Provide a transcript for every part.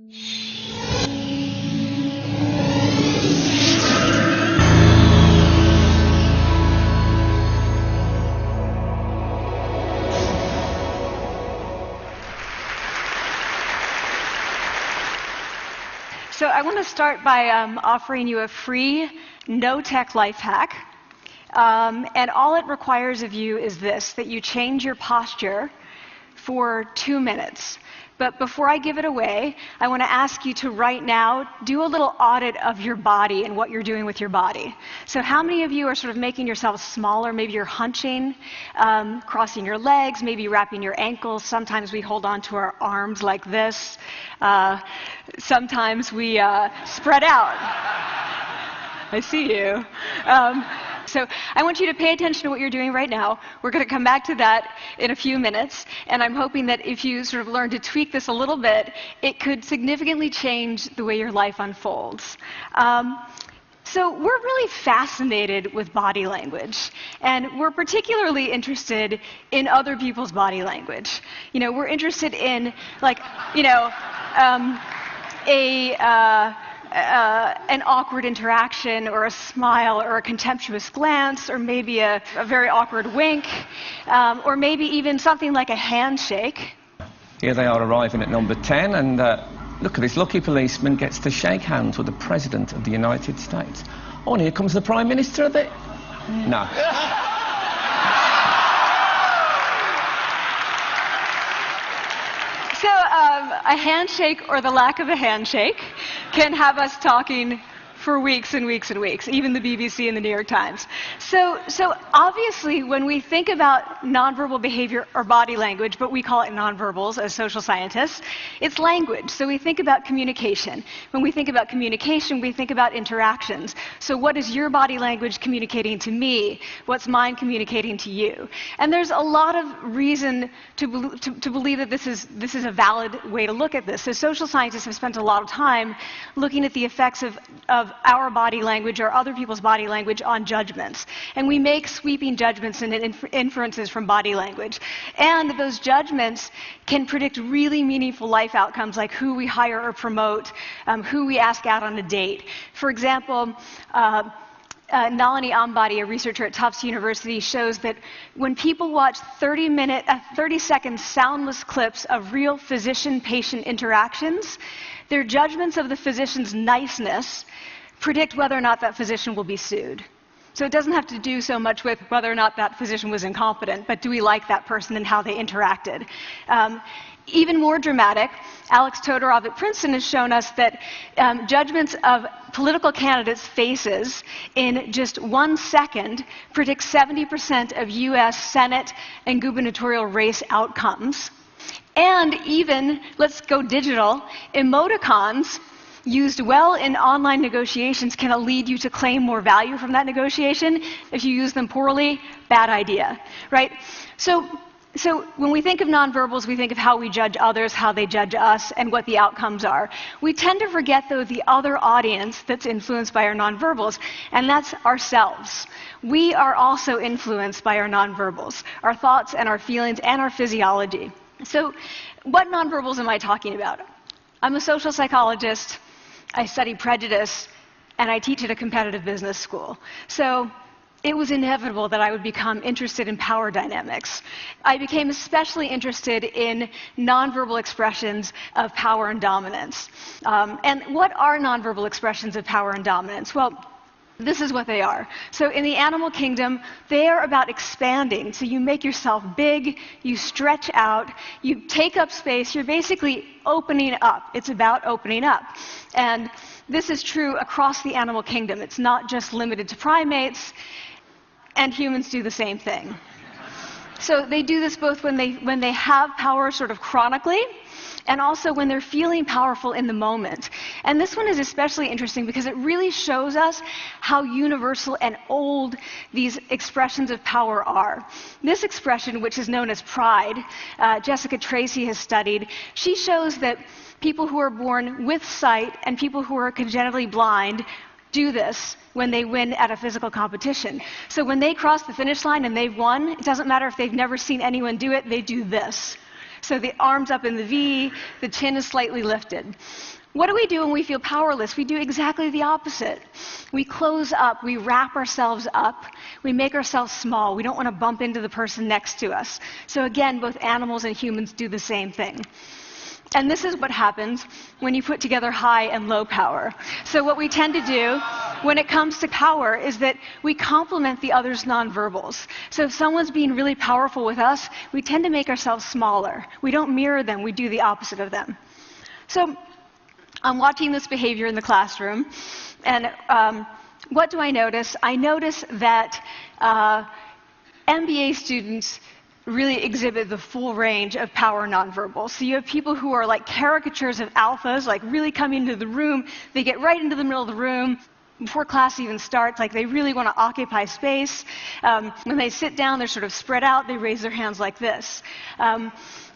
So I want to start by offering you a free, no-tech life hack. And all it requires of you is this, that you change your posture for 2 minutes. But before I give it away, I want to ask you to right now do a little audit of your body and what you're doing with your body. So how many of you are sort of making yourselves smaller? Maybe you're hunching, crossing your legs, maybe wrapping your ankles. Sometimes we hold on to our arms like this. Sometimes we spread out. I see you. So I want you to pay attention to what you're doing right now. We're going to come back to that in a few minutes, and I'm hoping that if you sort of learn to tweak this a little bit, it could significantly change the way your life unfolds. So we're really fascinated with body language, and we're particularly interested in other people's body language. You know, we're interested in, like, you know, an awkward interaction, or a smile, or a contemptuous glance, or maybe a very awkward wink, or maybe even something like a handshake. Here they are arriving at number 10, and look at this lucky policeman gets to shake hands with the President of the United States. Oh, and here comes the Prime Minister of it. No. So a handshake, or the lack of a handshake, can have us talking for weeks and weeks and weeks, even the BBC and the New York Times. So obviously, when we think about nonverbal behavior or body language, but we call it nonverbals as social scientists, it's language. So we think about communication. When we think about communication, we think about interactions. So what is your body language communicating to me? What's mine communicating to you? And there's a lot of reason to believe that this is a valid way to look at this. So social scientists have spent a lot of time looking at the effects of our body language or other people's body language on judgments. And we make sweeping judgments and inferences from body language. And those judgments can predict really meaningful life outcomes, like who we hire or promote, who we ask out on a date. For example, Nalini Ambady, a researcher at Tufts University, shows that when people watch 30-second soundless clips of real physician-patient interactions, their judgments of the physician's niceness predict whether or not that physician will be sued. So it doesn't have to do so much with whether or not that physician was incompetent, but do we like that person and how they interacted? Even more dramatic, Alex Todorov at Princeton has shown us that judgments of political candidates' faces in just 1 second predict 70% of US Senate and gubernatorial race outcomes. And even, let's go digital, emoticons used well in online negotiations can lead you to claim more value from that negotiation. If you use them poorly, bad idea, right? So when we think of nonverbals, we think of how we judge others, how they judge us, and what the outcomes are. We tend to forget, though, the other audience that's influenced by our nonverbals, and that's ourselves. We are also influenced by our nonverbals, our thoughts and our feelings and our physiology. So what nonverbals am I talking about? I'm a social psychologist, I study prejudice, and I teach at a competitive business school. So it was inevitable that I would become interested in power dynamics. I became especially interested in nonverbal expressions of power and dominance. And what are nonverbal expressions of power and dominance? Well, this is what they are. So in the animal kingdom, they are about expanding. So you make yourself big, you stretch out, you take up space, you're basically opening up. It's about opening up. And this is true across the animal kingdom. It's not just limited to primates, and humans do the same thing. So they do this both when they have power sort of chronically, and also when they're feeling powerful in the moment. And this one is especially interesting because it really shows us how universal and old these expressions of power are. This expression, which is known as pride, Jessica Tracy has studied, she shows that people who are born with sight and people who are congenitally blind do this when they win at a physical competition. So when they cross the finish line and they've won, it doesn't matter if they've never seen anyone do it, they do this. So the arms up in the V, the chin is slightly lifted. What do we do when we feel powerless? We do exactly the opposite. We close up, we wrap ourselves up, we make ourselves small. We don't want to bump into the person next to us. So again, both animals and humans do the same thing. And this is what happens when you put together high and low power. So what we tend to do when it comes to power is that we complement the other's nonverbals. So if someone's being really powerful with us, we tend to make ourselves smaller. We don't mirror them, we do the opposite of them. So I'm watching this behavior in the classroom, and what do I notice? I notice that MBA students really exhibit the full range of power nonverbals. So you have people who are like caricatures of alphas, like really come into the room, they get right into the middle of the room before class even starts, like they really want to occupy space. When they sit down, they're sort of spread out, they raise their hands like this.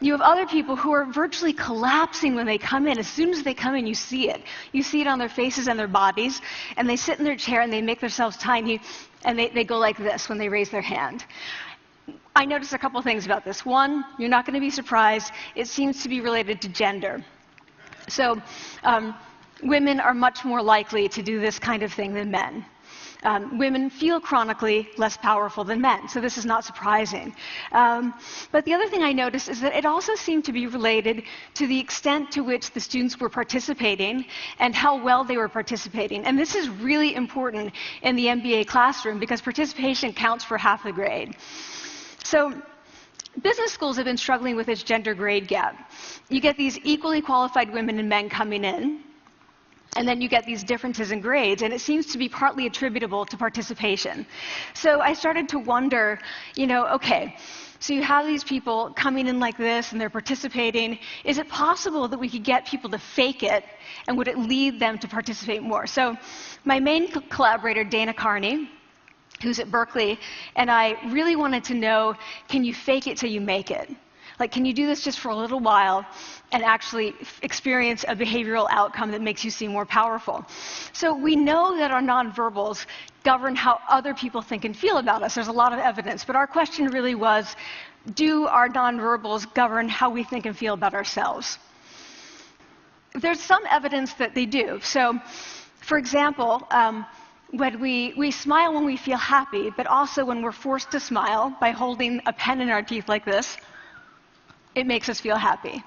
You have other people who are virtually collapsing when they come in. As soon as they come in, you see it. You see it on their faces and their bodies, and they sit in their chair and they make themselves tiny, and they go like this when they raise their hand. I noticed a couple things about this. One, you're not going to be surprised, it seems to be related to gender. So women are much more likely to do this kind of thing than men. Women feel chronically less powerful than men, so this is not surprising. But the other thing I noticed is that it also seemed to be related to the extent to which the students were participating and how well they were participating. And this is really important in the MBA classroom because participation counts for half the grade. So business schools have been struggling with its gender grade gap. You get these equally qualified women and men coming in, and then you get these differences in grades, and it seems to be partly attributable to participation. So I started to wonder, okay, so you have these people coming in like this, and they're participating. Is it possible that we could get people to fake it, and would it lead them to participate more? So my main collaborator, Dana Carney, who's at Berkeley, and I really wanted to know, can you fake it till you make it? Like, can you do this just for a little while and actually experience a behavioral outcome that makes you seem more powerful? So we know that our nonverbals govern how other people think and feel about us. There's a lot of evidence, but our question really was, do our nonverbals govern how we think and feel about ourselves? There's some evidence that they do. So, for example, when we smile when we feel happy, but also when we're forced to smile by holding a pen in our teeth like this, it makes us feel happy.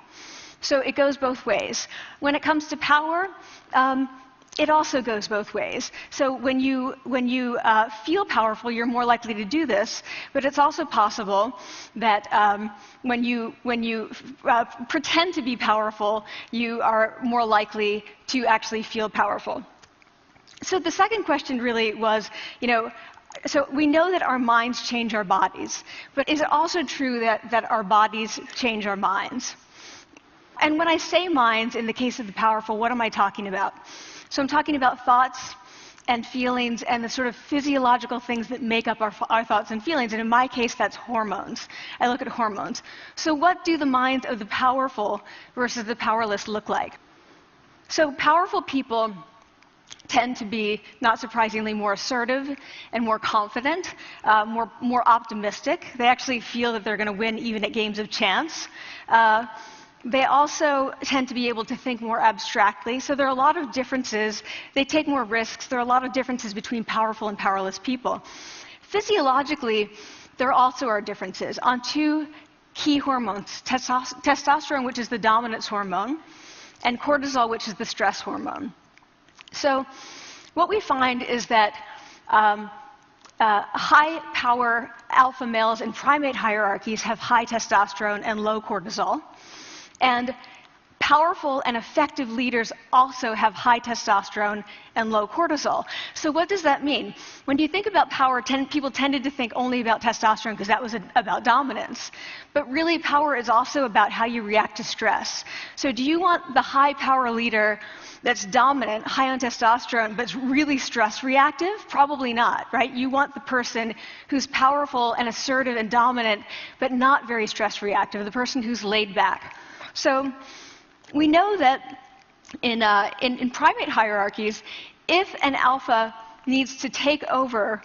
So it goes both ways. When it comes to power, it also goes both ways. So when you feel powerful, you're more likely to do this, but it's also possible that when you pretend to be powerful, you are more likely to actually feel powerful. So the second question really was, so we know that our minds change our bodies, but is it also true that our bodies change our minds? And when I say minds, in the case of the powerful, what am I talking about? So I'm talking about thoughts and feelings and the sort of physiological things that make up our thoughts and feelings. And in my case, that's hormones. I look at hormones. So what do the minds of the powerful versus the powerless look like? So powerful people tend to be, not surprisingly, more assertive and more confident, more optimistic. They actually feel that they're going to win even at games of chance. They also tend to be able to think more abstractly. So there are a lot of differences. They take more risks. There are a lot of differences between powerful and powerless people. Physiologically, there also are differences on two key hormones, testosterone, which is the dominance hormone, and cortisol, which is the stress hormone. So what we find is that high-power alpha males in primate hierarchies have high testosterone and low cortisol. And powerful and effective leaders also have high testosterone and low cortisol. So what does that mean? When you think about power, people tended to think only about testosterone because that was about dominance. But really, power is also about how you react to stress. So do you want the high-power leader that's dominant, high on testosterone, but really stress reactive? Probably not, right? You want the person who's powerful and assertive and dominant, but not very stress reactive, the person who's laid back. So we know that in primate hierarchies, if an alpha needs to take over,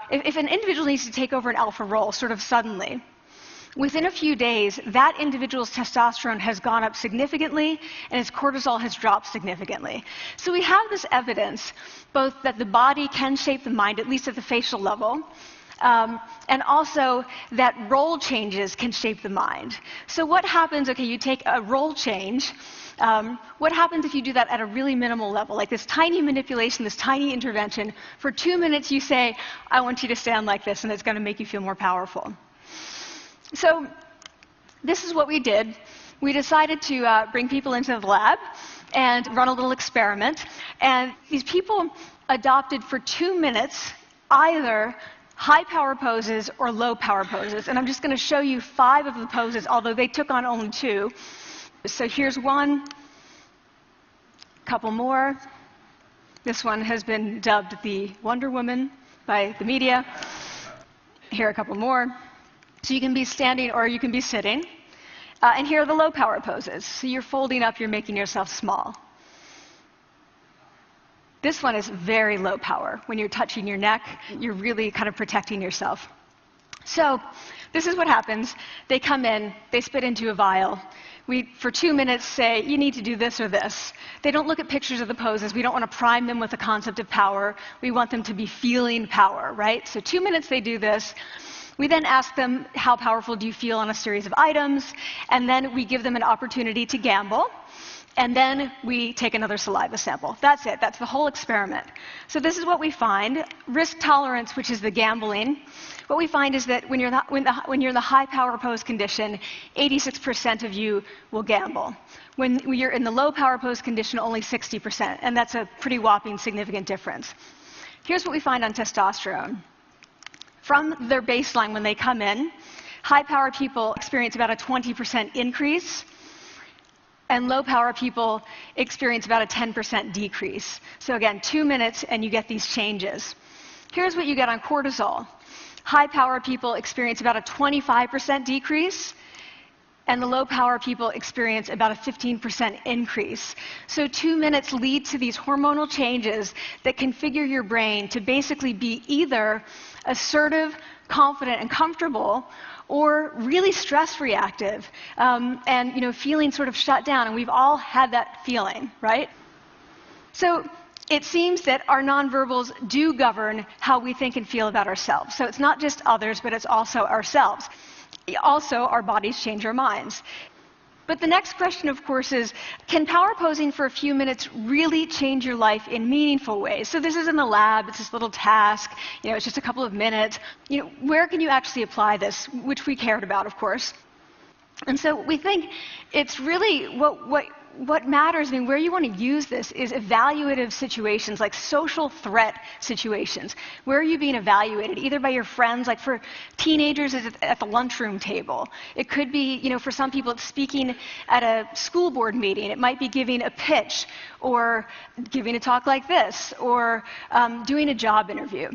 if an individual needs to take over an alpha role sort of suddenly, within a few days, that individual's testosterone has gone up significantly and his cortisol has dropped significantly. So we have this evidence, both that the body can shape the mind, at least at the facial level, and also that role changes can shape the mind. So what happens, okay, you take a role change, what happens if you do that at a really minimal level, like this tiny manipulation, this tiny intervention? For 2 minutes you say, I want you to stand like this, and it's going to make you feel more powerful. So this is what we did. We decided to bring people into the lab and run a little experiment. And these people adopted for 2 minutes either high power poses or low power poses. And I'm just going to show you 5 of the poses, although they took on only 2. So here's one, a couple more. This one has been dubbed the Wonder Woman by the media. Here are a couple more. So you can be standing or you can be sitting. And here are the low power poses. So you're folding up, you're making yourself small. This one is very low power. When you're touching your neck, you're really kind of protecting yourself. So this is what happens. They come in, they spit into a vial. We, for 2 minutes, say, you need to do this or this. They don't look at pictures of the poses. We don't want to prime them with the concept of power. We want them to be feeling power, right? So 2 minutes they do this. We then ask them, how powerful do you feel on a series of items? And then we give them an opportunity to gamble. And then we take another saliva sample. That's it. That's the whole experiment. So this is what we find. Risk tolerance, which is the gambling. What we find is that when you're in the high power pose condition, 86% of you will gamble. When you're in the low power pose condition, only 60%. And that's a pretty whopping significant difference. Here's what we find on testosterone. From their baseline when they come in, high power people experience about a 20% increase. And low-power people experience about a 10% decrease. So again, 2 minutes and you get these changes. Here's what you get on cortisol. High-power people experience about a 25% decrease, and the low-power people experience about a 15% increase. So 2 minutes lead to these hormonal changes that configure your brain to basically be either assertive, confident, and comfortable, or really stress reactive, and feeling sort of shut down. And we've all had that feeling, right? So it seems that our nonverbals do govern how we think and feel about ourselves. So it's not just others, but it's also ourselves. Also, our bodies change our minds. But the next question, of course, is, can power posing for a few minutes really change your life in meaningful ways? So this is in the lab, it's this little task, it's just a couple of minutes. Where can you actually apply this, which we cared about, of course. And so we think it's really what matters, where you want to use this is evaluative situations, like social threat situations. Where are you being evaluated? Either by your friends, like for teenagers, it's at the lunchroom table. It could be, for some people, it's speaking at a school board meeting. It might be giving a pitch, or giving a talk like this, or doing a job interview.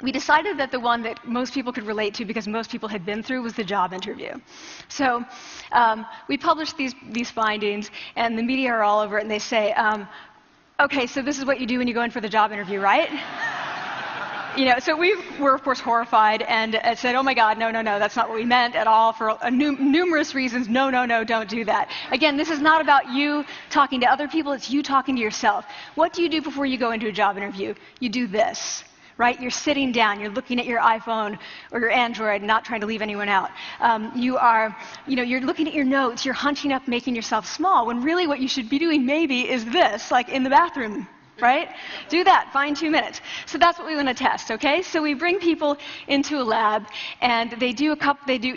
We decided that the one that most people could relate to, because most people had been through, was the job interview. So we published these findings, and the media are all over it, and they say, okay, so this is what you do when you go in for the job interview, right? So we were, of course, horrified and said, oh my God, no, that's not what we meant at all, for numerous reasons. No, don't do that. Again, this is not about you talking to other people, it's you talking to yourself. What do you do before you go into a job interview? You do this. Right? You're sitting down, you're looking at your iPhone or your Android, not trying to leave anyone out. You're looking at your notes, you're hunching up, making yourself small, when really what you should be doing maybe is this, like in the bathroom, right? Do that, find 2 minutes. So that's what we want to test, okay? So we bring people into a lab, and they do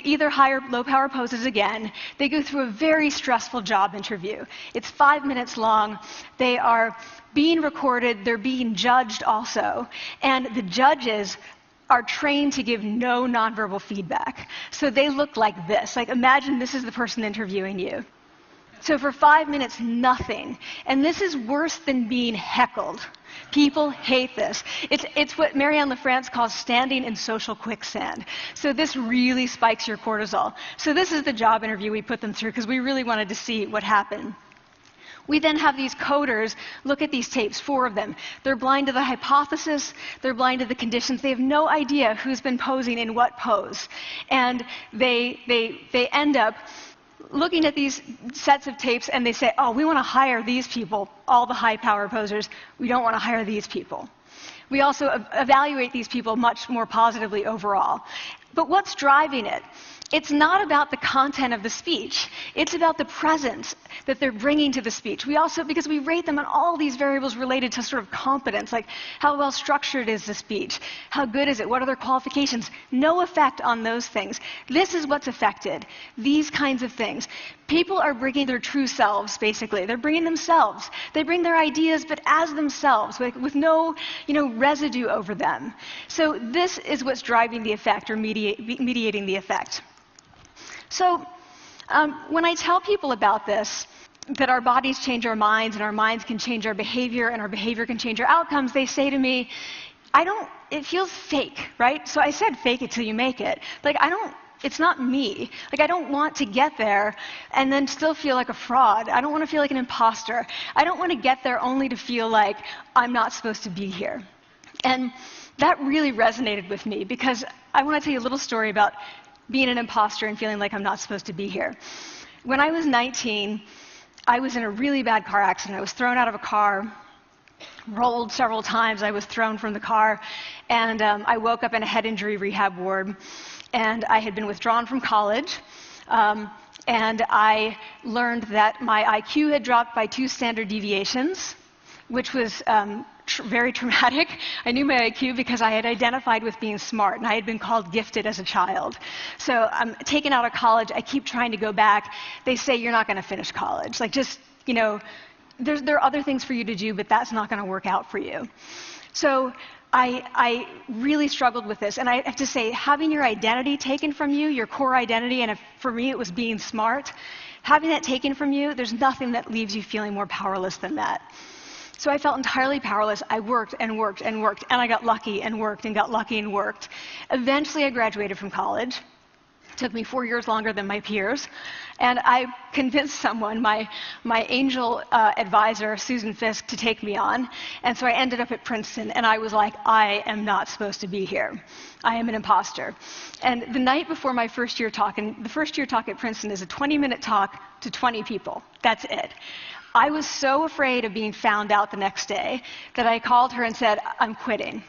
either high or low power poses again. They go through a very stressful job interview. It's 5 minutes long. They are being recorded, they're being judged also, and the judges are trained to give no nonverbal feedback. So they look like this. Like, imagine this is the person interviewing you. So for 5 minutes, nothing. And this is worse than being heckled. People hate this. It's what Marianne LaFrance calls standing in social quicksand. So this really spikes your cortisol. So this is the job interview we put them through, because we really wanted to see what happened. We then have these coders look at these tapes, 4 of them. They're blind to the hypothesis, they're blind to the conditions. They have no idea who's been posing in what pose. And they end up looking at these sets of tapes and they say, oh, we want to hire these people, all the high power posers. We don't want to hire these people. We also evaluate these people much more positively overall. But what's driving it? It's not about the content of the speech. It's about the presence that they're bringing to the speech. We also, because we rate them on all these variables related to sort of competence, like how well structured is the speech? How good is it? What are their qualifications? No effect on those things. This is what's affected. These kinds of things. People are bringing their true selves, basically. They're bringing themselves. They bring their ideas, but as themselves, with no, residue over them. So this is what's driving the effect or mediating the effect. So when I tell people about this, that our bodies change our minds and our minds can change our behavior and our behavior can change our outcomes, they say to me, it feels fake, right? So I said fake it till you make it. It's not me. I don't want to get there and then still feel like a fraud. I don't want to feel like an imposter. I don't want to get there only to feel like I'm not supposed to be here. And that really resonated with me because I want to tell you a little story about being an imposter and feeling like I'm not supposed to be here. When I was 19, I was in a really bad car accident. I was thrown out of a car, rolled several times. I was thrown from the car, and I woke up in a head injury rehab ward. And I had been withdrawn from college, and I learned that my IQ had dropped by 2 standard deviations, which was very traumatic. I knew my IQ because I had identified with being smart, and I had been called gifted as a child. So I'm taken out of college. I keep trying to go back. They say, you're not going to finish college. There are other things for you to do, but that's not going to work out for you. So I really struggled with this. And I have to say, having your identity taken from you, your core identity, and for me it was being smart, having that taken from you, there's nothing that leaves you feeling more powerless than that. So I felt entirely powerless. I worked and worked and worked, and I got lucky and worked and got lucky and worked. Eventually I graduated from college. It took me 4 years longer than my peers. And I convinced someone, my angel advisor, Susan Fisk, to take me on. And so I ended up at Princeton, and I was like, I am not supposed to be here. I am an imposter. And the night before my first year talk, and the first year talk at Princeton is a 20-minute talk to 20 people. That's it. I was so afraid of being found out the next day that I called her and said, I'm quitting.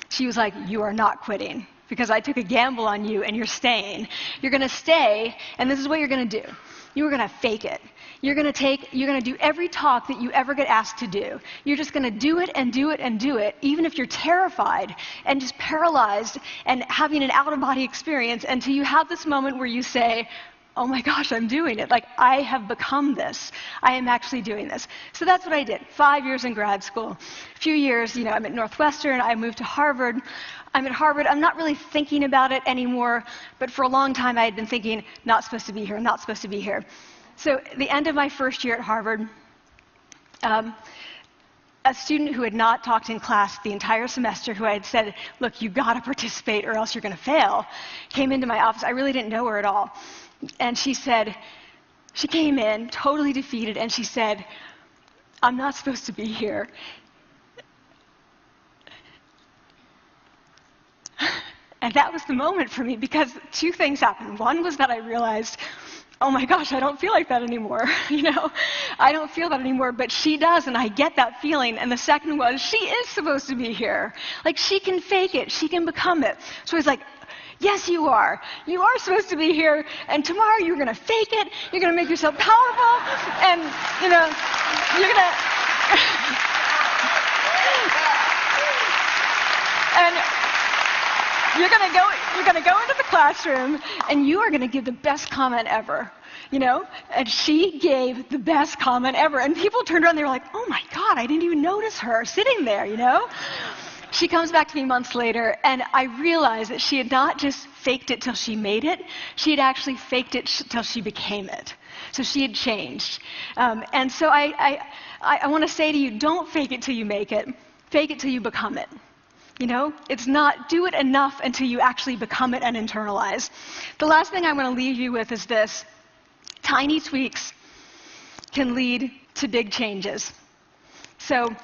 She was like, you are not quitting, because I took a gamble on you and you're staying. You're going to stay, and this is what you're going to do. You are going to fake it. You're going to do every talk that you ever get asked to do. You're just going to do it and do it and do it, even if you're terrified and just paralyzed and having an out-of-body experience until you have this moment where you say, oh my gosh, I'm doing it. I have become this. I am actually doing this. So that's what I did. 5 years in grad school. A few years, I'm at Northwestern. I moved to Harvard. I'm at Harvard. I'm not really thinking about it anymore, but for a long time I had been thinking, not supposed to be here, not supposed to be here. So at the end of my first year at Harvard, a student who had not talked in class the entire semester, who I had said, look, you've got to participate or else you're going to fail, came into my office. I really didn't know her at all. And she came in totally defeated, and she said, I'm not supposed to be here. And that was the moment for me, because 2 things happened. One was that I realized, oh my gosh, I don't feel like that anymore. I don't feel that anymore, but she does, and I get that feeling. And the second was, she is supposed to be here. She can fake it. She can become it. So I was like, yes, you are. You are supposed to be here, and tomorrow you're going to fake it. You're going to make yourself powerful, and, you're going to... and you're going to go into the classroom, and you are going to give the best comment ever. And she gave the best comment ever. And people turned around, they were like, oh my God, I didn't even notice her sitting there, She comes back to me months later, and I realized that she had not just faked it till she made it, she had actually faked it till she became it. So she had changed. And so I want to say to you, don't fake it till you make it. Fake it till you become it. It's not do it enough until you actually become it and internalize. The last thing I want to leave you with is this. Tiny tweaks can lead to big changes. So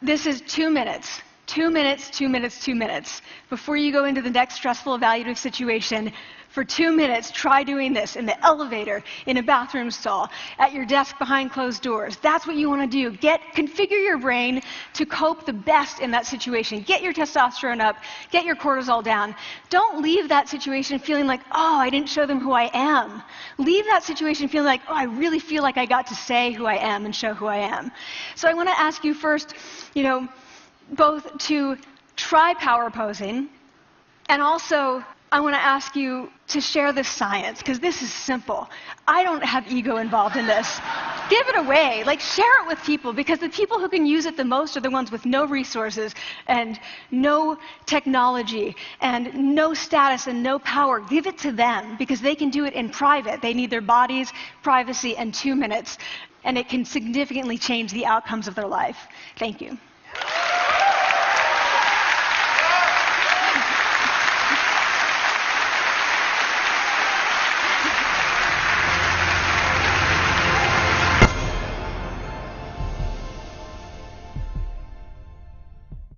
this is 2 minutes. 2 minutes, 2 minutes, 2 minutes. Before you go into the next stressful evaluative situation, for 2 minutes, try doing this in the elevator, in a bathroom stall, at your desk behind closed doors. That's what you want to do. Configure your brain to cope the best in that situation. Get your testosterone up, get your cortisol down. Don't leave that situation feeling like, oh, I didn't show them who I am. Leave that situation feeling like, oh, I really feel like I got to say who I am and show who I am. So I want to ask you first, both to try power posing, and also I want to ask you to share this science, because this is simple. I don't have ego involved in this. Give it away. Share it with people, because the people who can use it the most are the ones with no resources and no technology and no status and no power. Give it to them, because they can do it in private. They need their bodies, privacy, and 2 minutes, and it can significantly change the outcomes of their life. Thank you.